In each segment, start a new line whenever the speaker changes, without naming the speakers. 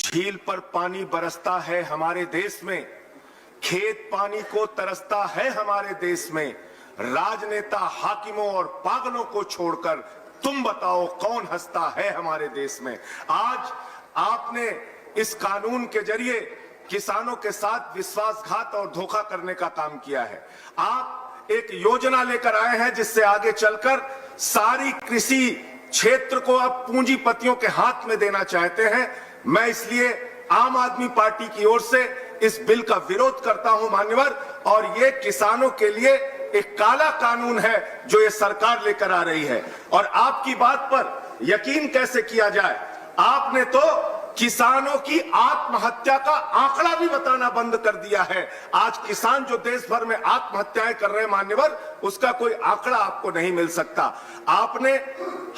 झील पर पानी बरसता है हमारे देश में, खेत पानी को तरसता है हमारे देश में। राजनेता हाकिमों और पागलों को छोड़कर तुम बताओ कौन हंसता है हमारे देश में। आज आपने इस कानून के जरिए किसानों के साथ विश्वासघात और धोखा करने का काम किया है। आप एक योजना लेकर आए हैं जिससे आगे चलकर सारी कृषि क्षेत्र को आप पूंजीपतियों के हाथ में देना चाहते हैं। मैं इसलिए आम आदमी पार्टी की ओर से इस बिल का विरोध करता हूं मान्यवर, और ये किसानों के लिए एक काला कानून है जो ये सरकार लेकर आ रही है। और आपकी बात पर यकीन कैसे किया जाए, आपने तो किसानों की आत्महत्या का आंकड़ा भी बताना बंद कर दिया है। आज किसान जो देश भर में आत्महत्याएं कर रहे हैं मान्यवर, उसका कोई आंकड़ा आपको नहीं मिल सकता। आपने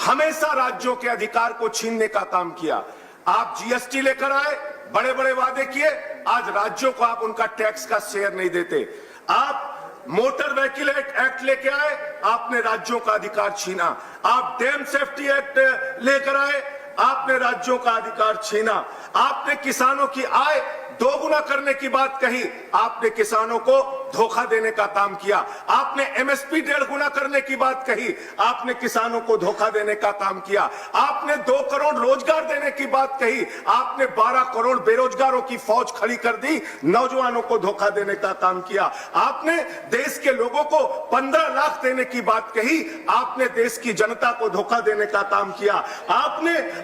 हमेशा राज्यों के अधिकार को छीनने का काम किया। आप जीएसटी लेकर आए, बड़े बड़े वादे किए, आज राज्यों को आप उनका टैक्स का शेयर नहीं देते। आप मोटर व्हीकल एक्ट लेके आए, आपने राज्यों का अधिकार छीना। आप डैम सेफ्टी एक्ट लेकर आए, आपने राज्यों का अधिकार छीना। आपने किसानों की आय दोगुना करने की बात कही, आपने किसानों को धोखा देने का काम किया। आपने एमएसपी 1.5 गुना करने की बात कही, आपने किसानों को धोखा देने का काम किया। आपने 2 करोड़ रोजगार देने की बात कही, आपने 12 करोड़ बेरोजगारों की फौज खड़ी कर दी, नौजवानों को धोखा देने का काम किया। आपने देश के लोगों को 15 लाख देने की बात कही, आपने देश की जनता को धोखा देने का काम किया।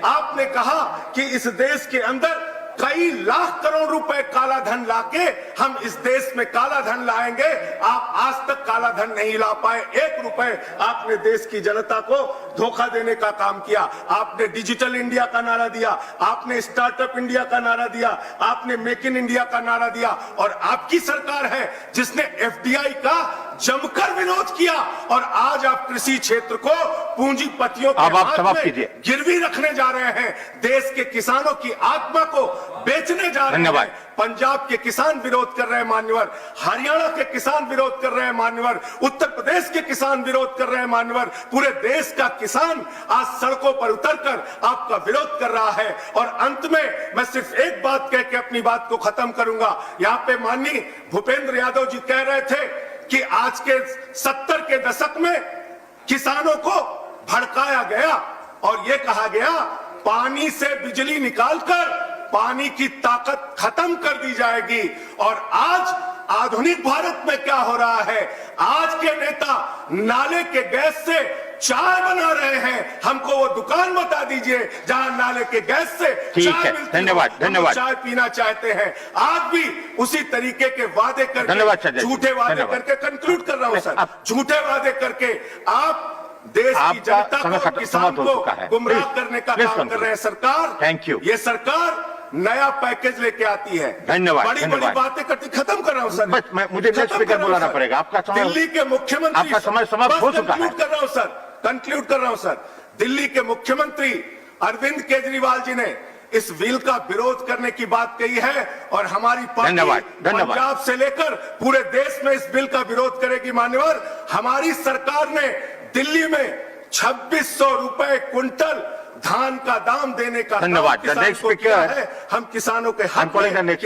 आपने कहा कि इस देश के अंदर कई लाख करोड़ रुपए काला धन लाके हम इस देश में काला धन लाएंगे। आप आज तक काला धन नहीं ला पाए। 1 रुपए आपने देश की जनता को धोखा देने का काम किया। आपने डिजिटल इंडिया का नारा दिया, आपने स्टार्टअप इंडिया का नारा दिया, आपने मेक इन इंडिया का नारा दिया, और आपकी सरकार है जिसने एफडीआई का जमकर विरोध किया। और आज आप कृषि क्षेत्र को पूंजीपतियों के हाथ में गिरवी रखने जा रहे हैं। देश के किसानों की आत्मा को बेचने जा रहे हैं। पंजाब के किसान विरोध कर रहे हैं मान्यवर, हरियाणा के किसान विरोध कर रहे हैं मान्यवर, उत्तर प्रदेश के किसान विरोध कर रहे हैं मान्यवर। पूरे देश का किसान आज सड़कों पर उतरकर आपका विरोध कर रहा है। और अंत में मैं सिर्फ एक बात कह के अपनी बात को खत्म करूंगा। यहाँ पे माननीय भूपेंद्र यादव जी कह रहे थे कि आज के 70 के दशक में किसानों को भड़काया गया और ये कहा गया पानी से बिजली निकालकर पानी की ताकत खत्म कर दी जाएगी। और आज आधुनिक भारत में क्या हो रहा है, आज के नेता नाले के गैस से चाय बना रहे हैं। हमको वो दुकान बता दीजिए जहां नाले के गैस से चाय मिलती है। धन्यवाद। चाय पीना चाहते हैं। आज भी उसी तरीके के वादे करके, झूठे वादे करके, कंक्लूड कर रहा हूं सर, झूठे वादे करके आप देश की जनता को, किसान को गुमराह करने का काम कर रहे हैं। सरकार, थैंक यू, ये सरकार नया पैकेज लेके आती है।
धन्यवाद।
बड़ी बातें करती, खत्म कर रहा हूं सर।
मुझे स्पीकर बुलाना पड़ेगा। आपका समय,
दिल्ली के मुख्यमंत्री,
आपका समय समाप्त हो चुका है।
कर रहा हूं सर, कंक्लूड कर रहा हूं सर। दिल्ली के मुख्यमंत्री अरविंद केजरीवाल जी ने इस बिल का विरोध करने की बात कही है और हमारी पार्टी पंजाब से लेकर पूरे देश में इस बिल का विरोध करेगी मान्यवर। हमारी सरकार ने दिल्ली में 2600 रुपए क्विंटल धान का दाम देने का
धन्यवाद।
हम किसानों के हाथ में